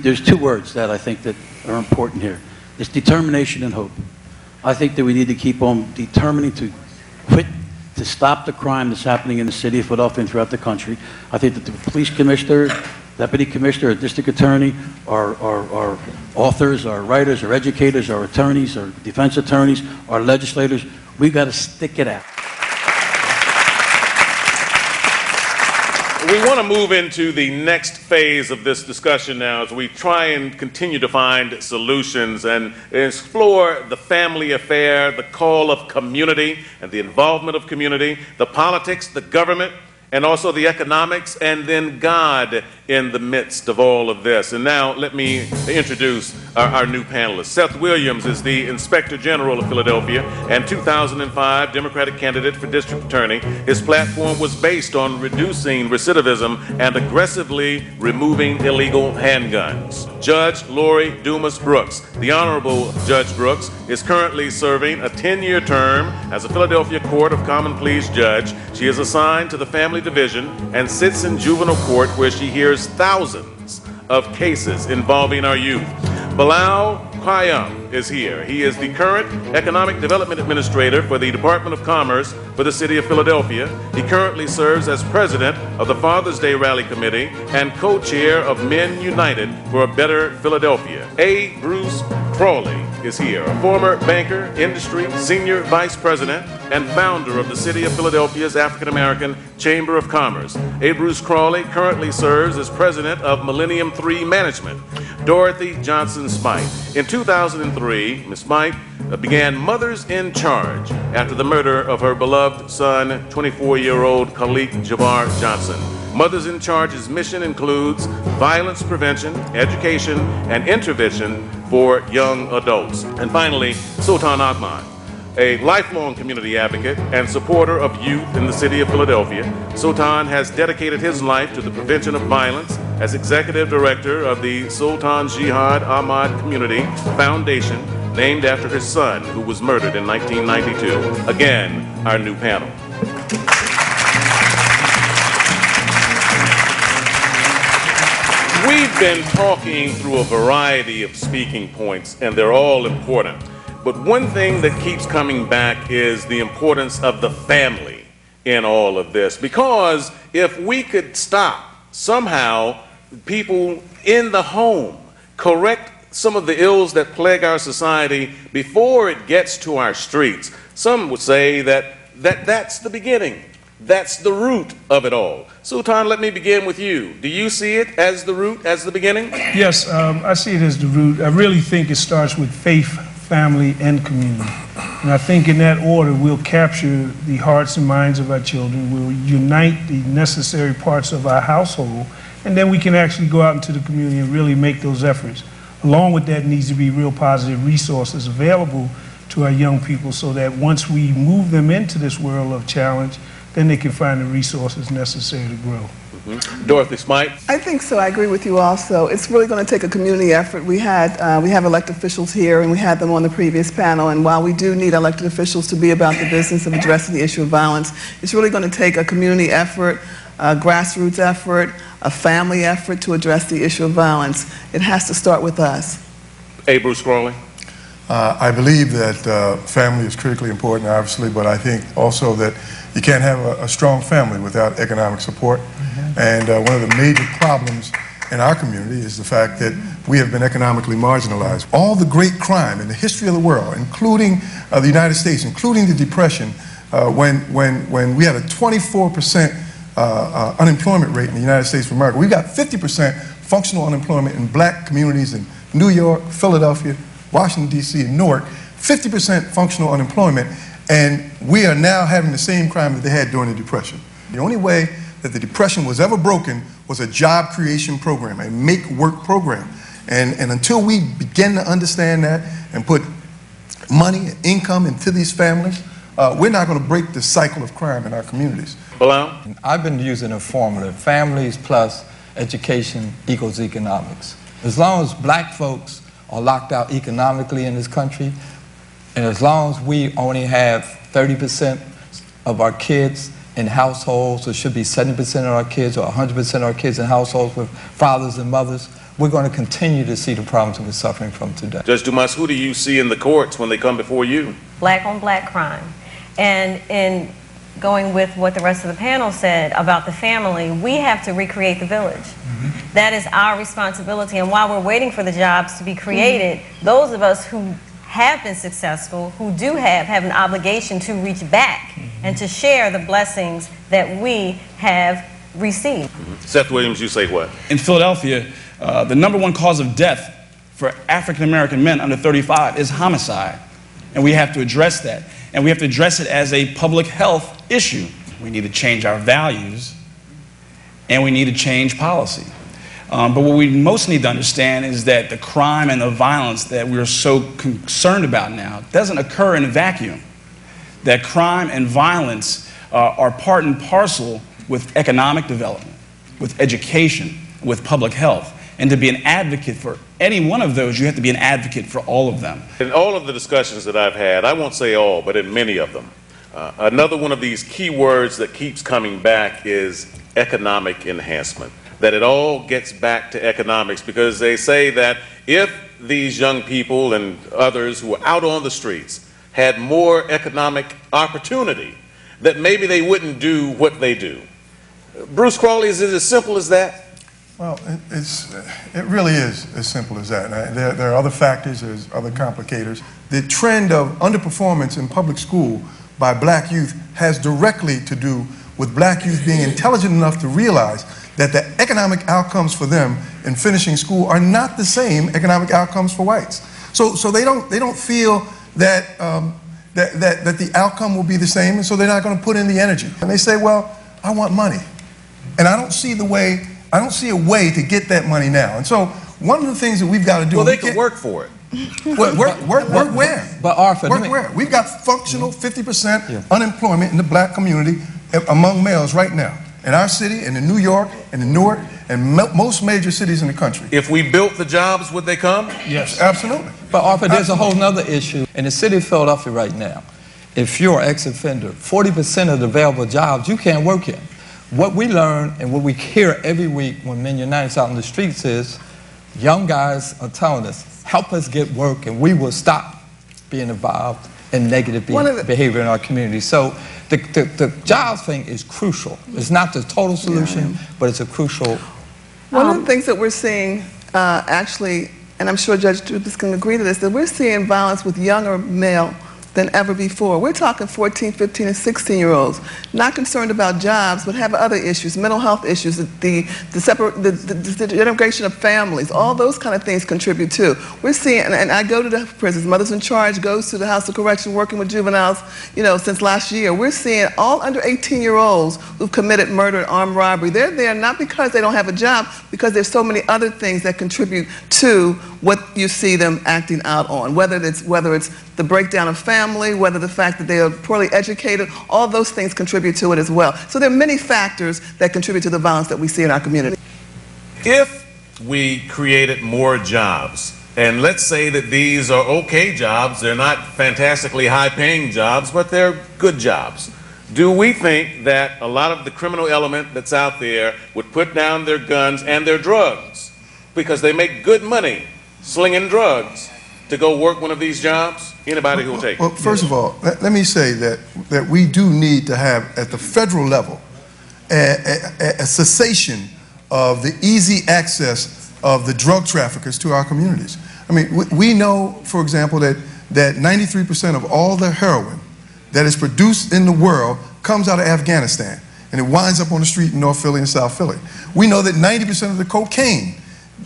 there's two words that I think that are important here. It's determination and hope. I think that we need to keep on determining to stop the crime that's happening in the city of Philadelphia and throughout the country. I think that the police commissioner, deputy commissioner, or district attorney, our authors, our writers, our educators, our attorneys, our defense attorneys, our legislators, we've got to stick it out. We want to move into the next phase of this discussion now as we try and continue to find solutions and explore the family affair, the call of community and the involvement of community, the politics, the government, and also the economics, and then God in the midst of all of this. And now let me introduce our new panelists. Seth Williams is the Inspector General of Philadelphia and 2005 Democratic candidate for District Attorney. His platform was based on reducing recidivism and aggressively removing illegal handguns. Judge Lori Dumas Brooks, the Honorable Judge Brooks, is currently serving a 10-year term as a Philadelphia Court of Common Pleas judge. She is assigned to the Family Division and sits in juvenile court where she hears thousands of cases involving our youth. Bilal Qayyum is here. He is the current Economic Development Administrator for the Department of Commerce for the City of Philadelphia. He currently serves as President of the Father's Day Rally Committee and co-chair of Men United for a Better Philadelphia. A. Bruce Crawley is here, a former banker, industry, senior vice president, and founder of the City of Philadelphia's African American Chamber of Commerce. A. Bruce Crawley currently serves as president of Millennium 3 Management. Dorothy Johnson Smythe. In 2003, Ms. Smythe began Mothers in Charge after the murder of her beloved son, 24-year-old Khalik Jabbar Johnson. Mothers in Charge's mission includes violence prevention, education, and intervention for young adults. And finally, Sultan Ahmad, a lifelong community advocate and supporter of youth in the city of Philadelphia. Sultan has dedicated his life to the prevention of violence as executive director of the Sultan Jihad Ahmad Community Foundation, named after his son, who was murdered in 1992. Again, our new panel. We've been talking through a variety of speaking points, and they're all important. But one thing that keeps coming back is the importance of the family in all of this. Because if we could stop somehow people in the home, correct some of the ills that plague our society before it gets to our streets, some would say that's the beginning. That's the root of it all. Sultan, let me begin with you. Do you see it as the root, as the beginning? Yes, I see it as the root. I really think it starts with faith, family, and community. And I think in that order, we'll capture the hearts and minds of our children. We'll unite the necessary parts of our household, and then we can actually go out into the community and really make those efforts. Along with that needs to be real positive resources available to our young people so that once we move them into this world of challenge, then they can find the resources necessary to grow. Dorothy Smythe. I think so. I agree with you also. It's really going to take a community effort. We have elected officials here, and we had them on the previous panel, and while we do need elected officials to be about the business of addressing the issue of violence, it's really going to take a community effort, a grassroots effort, a family effort to address the issue of violence. It has to start with us. A. Bruce Crawley. I believe that family is critically important, obviously, but I think also that you can't have a strong family without economic support. And one of the major problems in our community is the fact that we have been economically marginalized. All the great crime in the history of the world, including the United States, including the Depression, when we had a 24% unemployment rate in the United States of America, we got 50% functional unemployment in black communities in New York, Philadelphia, Washington, D.C., and Newark, 50% functional unemployment, and we are now having the same crime that they had during the Depression. The only way that the Depression was ever broken was a job creation program, a make-work program. And until we begin to understand that and put money and income into these families, we're not going to break the cycle of crime in our communities. Bilal? I've been using a formula, families plus education equals economics. As long as black folks are locked out economically in this country, and as long as we only have 30% of our kids in households, or should be 70% of our kids or 100% of our kids in households with fathers and mothers, we're going to continue to see the problems that we're suffering from today. Judge Dumas, who do you see in the courts when they come before you? Black on black crime. And in going with what the rest of the panel said about the family, we have to recreate the village. That is our responsibility. And while we're waiting for the jobs to be created, those of us who have been successful, who do have an obligation to reach back and to share the blessings that we have received. Seth Williams, you say what? In Philadelphia, the #1 cause of death for African American men under 35 is homicide. And we have to address that. And we have to address it as a public health issue. We need to change our values, and we need to change policy. But what we most need to understand is that the crime and the violence that we're so concerned about now doesn't occur in a vacuum. That crime and violence are part and parcel with economic development, with education, with public health. And to be an advocate for any one of those, you have to be an advocate for all of them. In all of the discussions that I've had, I won't say all, but in many of them, another one of these key words that keeps coming back is economic enhancement. That it all gets back to economics, because they say that if these young people and others who are out on the streets had more economic opportunity, that maybe they wouldn't do what they do. Bruce Crawley, is it as simple as that? Well, it really is as simple as that. There are other factors, there's other complicators. The trend of underperformance in public school by black youth has directly to do with black youth being intelligent enough to realize that the economic outcomes for them in finishing school are not the same economic outcomes for whites. So they don't feel that, that the outcome will be the same, and so they're not going to put in the energy. And they say, well, I want money. And I don't see a way to get that money now. And so one of the things that we've got to do... Well, they can work for it. Work where? But Arthur, work where? We've got functional 50% unemployment in the black community among males right now. In our city, and in New York, and in Newark, and most major cities in the country. If we built the jobs, would they come? Yes, absolutely. But Arthur, there's a whole other issue. In the city of Philadelphia right now, if you're an ex-offender, 40% of the available jobs you can't work in. What we learn and what we hear every week when Men United's out in the streets is young guys are telling us, help us get work and we will stop being involved in negative behavior in our community. So the jobs thing is crucial. It's not the total solution, but it's a crucial... One of the things that we're seeing actually, and I'm sure Judge Dumas can agree to this, that we're seeing violence with younger male than ever before. We're talking 14, 15, and 16-year-olds, not concerned about jobs, but have other issues, mental health issues, the integration of families, all those kind of things contribute too. We're seeing, and I go to the prisons, Mothers in Charge goes to the House of Correction working with juveniles, you know, since last year. We're seeing all under 18-year-olds who've committed murder and armed robbery. They're there not because they don't have a job, because there's so many other things that contribute to what you see them acting out on, whether it's the breakdown of family, whether the fact that they are poorly educated, all those things contribute to it as well. So there are many factors that contribute to the violence that we see in our community. If we created more jobs, and let's say that these are okay jobs, they're not fantastically high-paying jobs, but they're good jobs, do we think that a lot of the criminal element that's out there would put down their guns and their drugs because they make good money slinging drugs to go work one of these jobs? Anybody who will take it? Well, first of all, let me say that we do need to have, at the federal level, a cessation of the easy access of the drug traffickers to our communities. I mean, we know, for example, that 93% of all the heroin that is produced in the world comes out of Afghanistan, and it winds up on the street in North Philly and South Philly. We know that 90% of the cocaine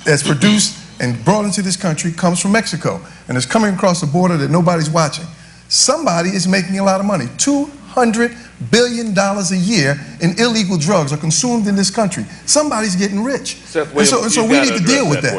that's produced and brought into this country comes from Mexico, and it's coming across the border that nobody's watching. Somebody is making a lot of money. $200 billion a year in illegal drugs are consumed in this country. Somebody's getting rich. Seth Williams, and so we need to deal with that.